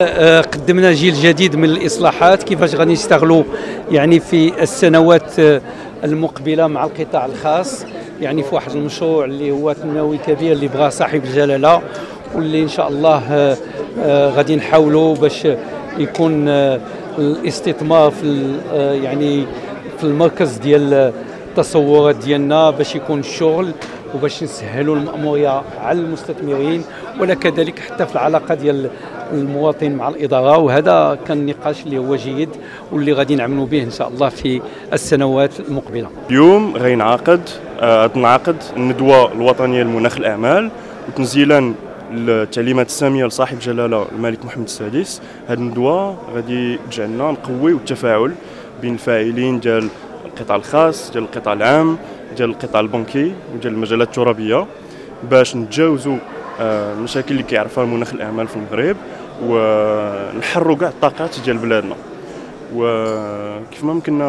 قدمنا جيل جديد من الإصلاحات كيفاش غادي نشتغلوا يعني في السنوات المقبلة مع القطاع الخاص، يعني في واحد المشروع اللي هو تنموي كبير اللي بغاه صاحب الجلالة، واللي إن شاء الله غادي نحاولوا باش يكون الاستثمار في يعني في المركز ديال التصورات ديالنا، باش يكون الشغل وباش نسهلوا المأمورية على المستثمرين، ولا كذلك حتى في العلاقة ديال المواطن مع الإدارة. وهذا كان نقاش اللي هو جيد واللي غادي نعملوا به إن شاء الله في السنوات المقبلة. اليوم غينعقد الندوة الوطنية لمناخ الأعمال وتنزيلا التعليمات السامية لصاحب جلالة الملك محمد السادس. هذه الندوة غادي تجعلنا نقويو التفاعل بين الفاعلين ديال القطاع الخاص، ديال القطاع العام، ديال القطاع البنكي وديال المجالات الترابية، باش نتجاوزوا المشاكل اللي كيعرفها مناخ الاعمال في المغرب ونحروا كاع الطاقات ديال بلادنا. وكيف ما يمكننا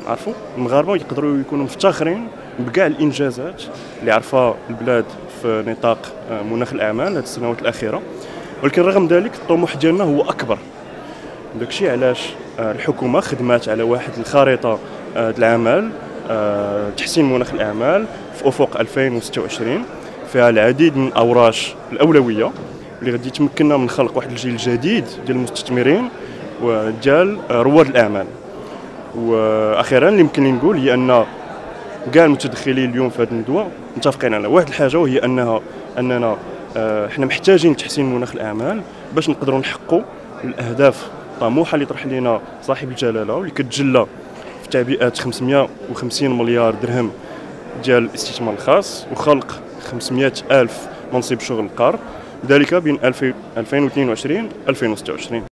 نعرفوا المغاربه يقدروا يكونوا مفتخرين بكاع الانجازات اللي عرفها البلاد في نطاق مناخ الاعمال هذه السنوات الاخيره، ولكن رغم ذلك الطموح ديالنا هو اكبر. داكشي علاش الحكومه خدمات على واحد الخريطه العمل تحسين مناخ الاعمال في افق 2026 فيها العديد من الاوراش الاولويه اللي غادي تمكننا من خلق واحد الجيل جديد ديال المستثمرين وديال رواد الاعمال. واخيرا اللي يمكن لي نقول هي ان كاع المتدخلين اليوم في هذه الندوه متفقين على واحد الحاجه، وهي اننا احنا محتاجين تحسين مناخ الاعمال باش نقدروا نحققوا الاهداف الطموحه اللي طرح لنا صاحب الجلاله واللي كتجلى في تعبئه 550 مليار درهم ديال الاستثمار الخاص وخلق 500 ألف منصب شغل قار، ذلك بين 2022 2026.